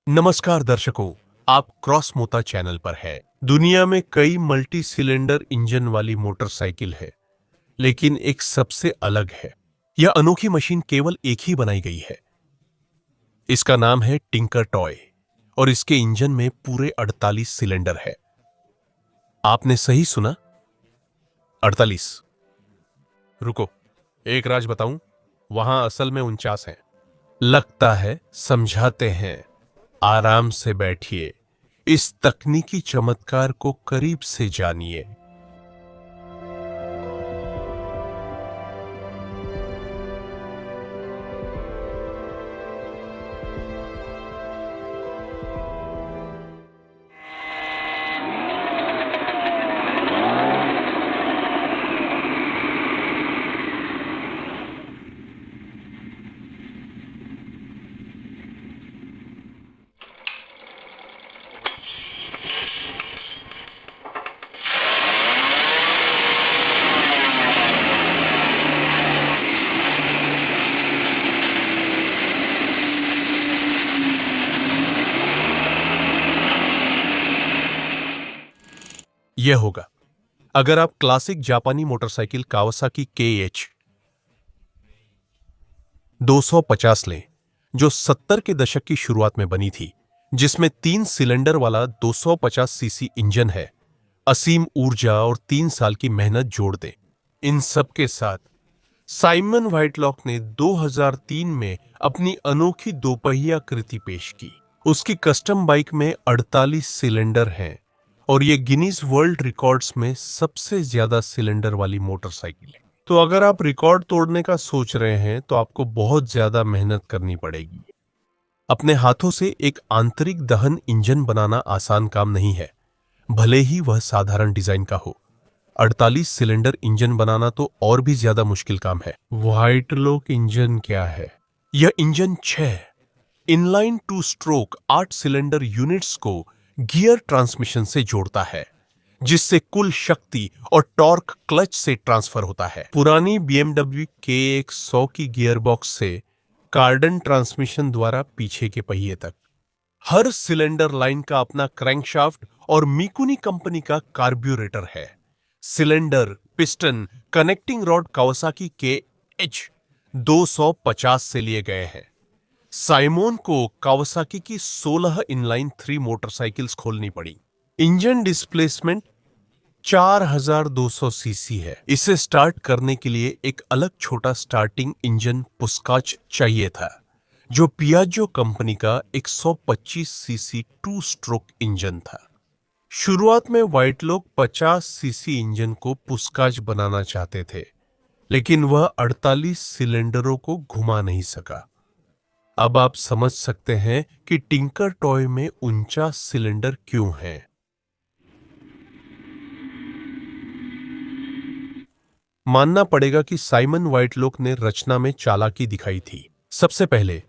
नमस्कार दर्शकों, आप क्रॉस मोता चैनल पर है। दुनिया में कई मल्टी सिलेंडर इंजन वाली मोटरसाइकिल है, लेकिन एक सबसे अलग है। यह अनोखी मशीन केवल एक ही बनाई गई है। इसका नाम है टिंकर टॉय और इसके इंजन में पूरे 48 सिलेंडर है। आपने सही सुना, 48। रुको, एक राज बताऊं, वहां असल में 49 है। लगता है समझाते हैं। आराम से बैठिए, इस तकनीकी चमत्कार को करीब से जानिए। यह होगा अगर आप क्लासिक जापानी मोटरसाइकिल कावासाकी KH 250 लें, जो 70 के दशक की शुरुआत में बनी थी, जिसमें 3 सिलेंडर वाला 250 सीसी इंजन है। असीम ऊर्जा और 3 साल की मेहनत जोड़ दें। इन सब के साथ साइमन व्हाइटलॉक ने 2003 में अपनी अनोखी दोपहिया कृति पेश की। उसकी कस्टम बाइक में 48 सिलेंडर हैं और ये गिनीज वर्ल्ड रिकॉर्ड्स में सबसे ज्यादा सिलेंडर वाली मोटरसाइकिल है। तो अगर आप रिकॉर्ड तोड़ने का सोच रहे हैं तो आपको बहुत ज्यादा मेहनत करनी पड़ेगी। अपने हाथों से एक आंतरिक दहन इंजन बनाना आसान काम नहीं है, भले ही वह साधारण डिजाइन का हो। 48 सिलेंडर इंजन बनाना तो और भी ज्यादा मुश्किल काम है। व्हाइटलॉक इंजन क्या है? यह engine 6 inline 2 stroke 8 cylinder units को गियर ट्रांसमिशन से जोड़ता है, जिससे कुल शक्ति और टॉर्क क्लच से ट्रांसफर होता है। पुरानी BMW KX 100 की गियरबॉक्स से कार्डन ट्रांसमिशन द्वारा पीछे के पहिए तक। हर सिलेंडर लाइन का अपना क्रैंकशाफ्ट और मिकुनी कंपनी का कार्ब्यूरेटर है। Cylinder, piston, connecting rod Kawasaki KH 250 से लिए गए हैं। साइमोन को कावासाकी की 16 इनलाइन 3 मोटरसाइकिल्स खोलनी पड़ी। इंजन डिस्प्लेसमेंट 4200 सीसी है। इसे स्टार्ट करने के लिए एक अलग छोटा स्टार्टिंग इंजन पुस्काच चाहिए था, जो पियाजो कंपनी का 125 सीसी 2 स्ट्रोक इंजन था। शुरुआत में व्हाइटलॉक 50 सीसी इंजन को पुस्काच बनाना चाहते थे, लेकिन वह 48 सिलेंडरों को घुमा नहीं सका। अब आप समझ सकते हैं कि टिंकर टॉय में 49 सिलेंडर क्यों हैं। मानना पड़ेगा कि साइमन व्हाइटलॉक ने रचना में चालाकी दिखाई थी। सबसे पहले,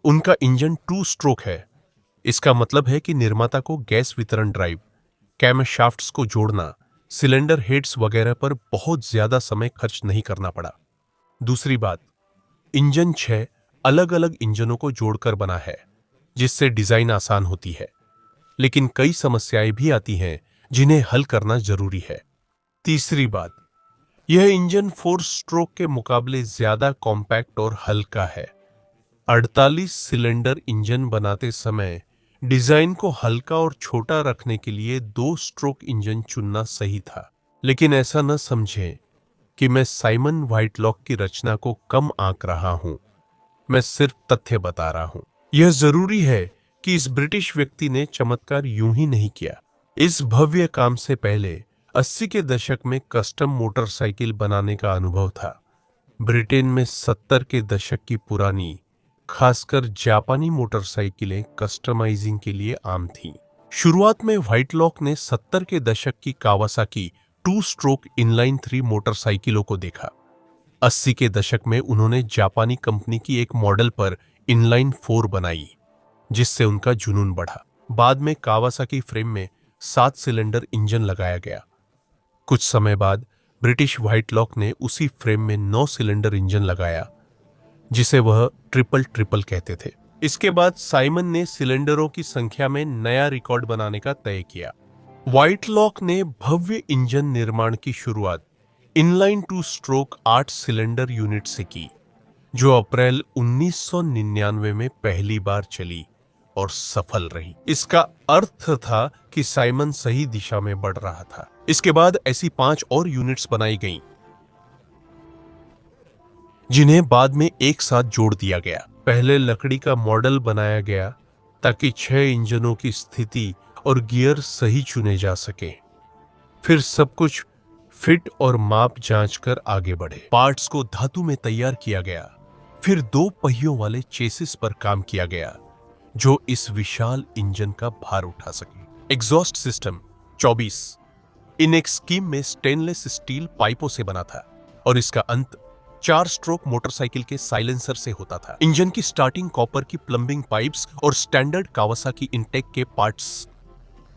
उनका इंजन 2 स्ट्रोक है। इसका मतलब है कि निर्माता को गैस वितरण ड्राइव, कैमशाफ्ट्स को जोड़ना, सिलेंडर हेड्स वगैरह पर बहुत ज्यादा समय खर्च नहीं करना पड़ा। दूसरी बात, इंजन 6 अलग अलग इंजनों को जोड़कर बना है, जिससे डिजाइन आसान होती है, लेकिन कई समस्याएं भी आती हैं जिन्हें हल करना जरूरी है। तीसरी बात, यह इंजन 4 स्ट्रोक के मुकाबले ज्यादा कॉम्पैक्ट और हल्का है। 48 सिलेंडर इंजन बनाते समय डिजाइन को हल्का और छोटा रखने के लिए 2 स्ट्रोक इंजन चुनना सही था। लेकिन ऐसा न समझें कि मैं साइमन व्हाइटलॉक की रचना को कम आंक रहा हूं। मैं सिर्फ तथ्य बता रहा हूं। यह जरूरी है कि इस ब्रिटिश व्यक्ति ने चमत्कार यूं ही नहीं किया। इस भव्य काम से पहले 80 के दशक में कस्टम मोटरसाइकिल बनाने का अनुभव था। ब्रिटेन में 70 के दशक की पुरानी, खासकर जापानी मोटरसाइकिलें कस्टमाइजिंग के लिए आम थीं। शुरुआत में व्हाइटलॉक ने 70 के दशक की कावासाकी 2 स्ट्रोक इनलाइन 3 मोटरसाइकिलों को देखा। 80 के दशक में उन्होंने जापानी कंपनी की एक मॉडल पर इनलाइन 4 बनाई, जिससे उनका जुनून बढ़ा। बाद में कावासाकी फ्रेम में 7 सिलेंडर इंजन लगाया गया। कुछ समय बाद ब्रिटिश व्हाइटलॉक ने उसी फ्रेम में 9 सिलेंडर इंजन लगाया, जिसे वह ट्रिपल ट्रिपल कहते थे। इसके बाद साइमन ने सिलेंडरों की संख्या में नया रिकॉर्ड बनाने का तय किया। व्हाइटलॉक ने भव्य इंजन निर्माण की शुरुआत इनलाइन 2 स्ट्रोक 8 सिलेंडर यूनिट से की, जो अप्रैल 1999 में पहली बार चली और सफल रही। इसका अर्थ था कि साइमन सही दिशा में बढ़ रहा था। इसके बाद ऐसी 5 और यूनिट्स बनाई गईं, जिन्हें बाद में एक साथ जोड़ दिया गया। पहले लकड़ी का मॉडल बनाया गया ताकि 6 इंजनों की स्थिति और गियर सही चुने जा सके। फिर सब कुछ फिट और माप जांच कर आगे बढ़े। पार्ट्स को धातु में तैयार किया गया। फिर 2 पहियों वाले चेसिस पर काम किया गया, जो इस विशाल इंजन का भार उठा सके। एग्जॉस्ट सिस्टम 24 इन एक स्कीम में स्टेनलेस स्टील पाइपों से बना था और इसका अंत 4 स्ट्रोक मोटरसाइकिल के साइलेंसर से होता था। इंजन की स्टार्टिंग कॉपर की प्लम्बिंग पाइप्स और स्टैंडर्ड कावासाकी इनटेक के पार्ट्स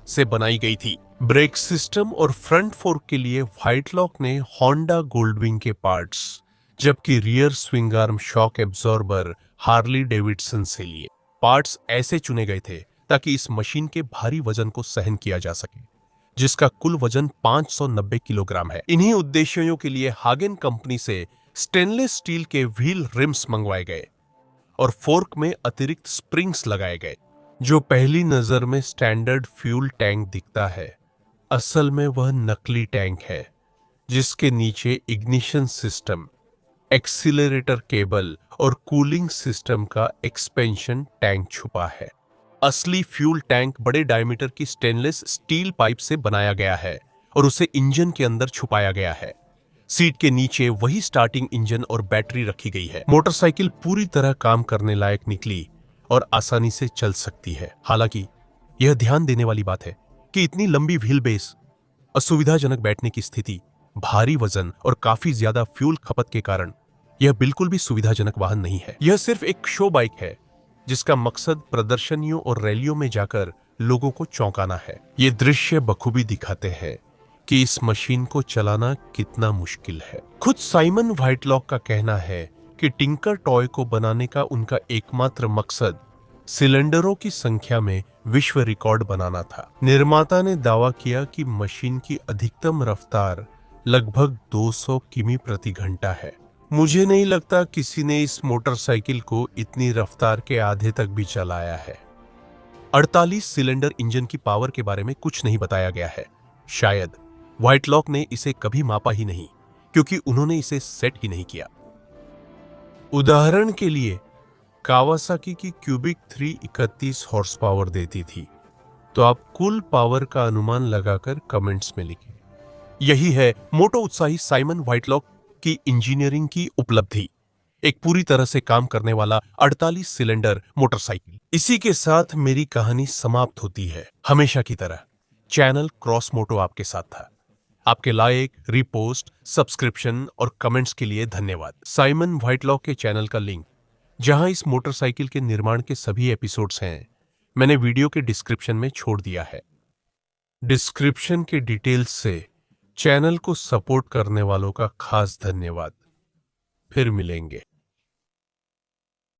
से बनाई गई थी। ब्रेक सिस्टम और फ्रंट फोर्क के लिए व्हाइटलॉक ने होंडा गोल्डविंग के पार्ट्स, जबकि rear swing arm shock absorber Harley Davidson से लिए। पार्ट्स ऐसे चुने गए थे ताकि इस मशीन के भारी वजन को सहन किया जा सके, जिसका कुल वजन 590 किलोग्राम है। इन्हीं उद्देश्यों के लिए हागेन कंपनी से स्टेनलेस स्टील के व्हील रिम्स मंगवाए गए और फोर्क में अतिरिक्त स्प्रिंग्स लगाए गए। जो पहली नजर में स्टैंडर्ड फ्यूल टैंक दिखता है, असल में वह नकली टैंक है, जिसके नीचे इग्निशन सिस्टम, एक्सीलरेटर केबल और कूलिंग सिस्टम का एक्सपेंशन टैंक छुपा है। असली फ्यूल टैंक बड़े डायमीटर की स्टेनलेस स्टील पाइप से बनाया गया है और उसे इंजन के अंदर छुपाया गया है। सीट के नीचे वही स्टार्टिंग इंजन और बैटरी रखी गई है। मोटरसाइकिल पूरी तरह काम करने लायक निकली और आसानी से चल सकती है। हालांकि यह ध्यान देने वाली बात है कि इतनी लंबी व्हील बेस, असुविधाजनक बैठने की स्थिति, भारी वजन और काफी ज्यादा फ्यूल खपत के कारण यह बिल्कुल भी सुविधाजनक वाहन नहीं है। यह सिर्फ एक शो बाइक है, जिसका मकसद प्रदर्शनियों और रैलियों में जाकर लोगों को चौंकाना है। ये दृश्य बखूबी दिखाते हैं कि इस मशीन को चलाना कितना मुश्किल है। खुद साइमन व्हाइटलॉक का कहना है कि टिंकर टॉय को बनाने का उनका एकमात्र मकसद सिलेंडरों की संख्या में विश्व रिकॉर्ड बनाना था। निर्माता ने दावा किया कि मशीन की अधिकतम रफ्तार लगभग 200 किमी प्रति घंटा है। मुझे नहीं लगता किसी ने इस मोटरसाइकिल को इतनी रफ्तार के आधे तक भी चलाया है। 48 सिलेंडर इंजन की पावर के बारे में कुछ नहीं बताया गया है। शायद व्हाइटलॉक ने इसे कभी मापा ही नहीं, क्योंकि उन्होंने इसे सेट ही नहीं किया। उदाहरण के लिए कावासाकी की क्यूबिक 331 हॉर्स पावर देती थी, तो आप कुल पावर का अनुमान लगाकर कमेंट्स में लिखें। यही है मोटो उत्साही साइमन व्हाइटलॉक की इंजीनियरिंग की उपलब्धि, एक पूरी तरह से काम करने वाला 48 सिलेंडर मोटरसाइकिल। इसी के साथ मेरी कहानी समाप्त होती है। हमेशा की तरह चैनल क्रॉस मोटो आपके साथ था। आपके लाइक, रिपोस्ट, सब्सक्रिप्शन और कमेंट्स के लिए धन्यवाद। साइमन व्हाइटलॉक के चैनल का लिंक, जहां इस मोटरसाइकिल के निर्माण के सभी एपिसोड्स हैं, मैंने वीडियो के डिस्क्रिप्शन में छोड़ दिया है। डिस्क्रिप्शन के डिटेल्स से चैनल को सपोर्ट करने वालों का खास धन्यवाद। फिर मिलेंगे।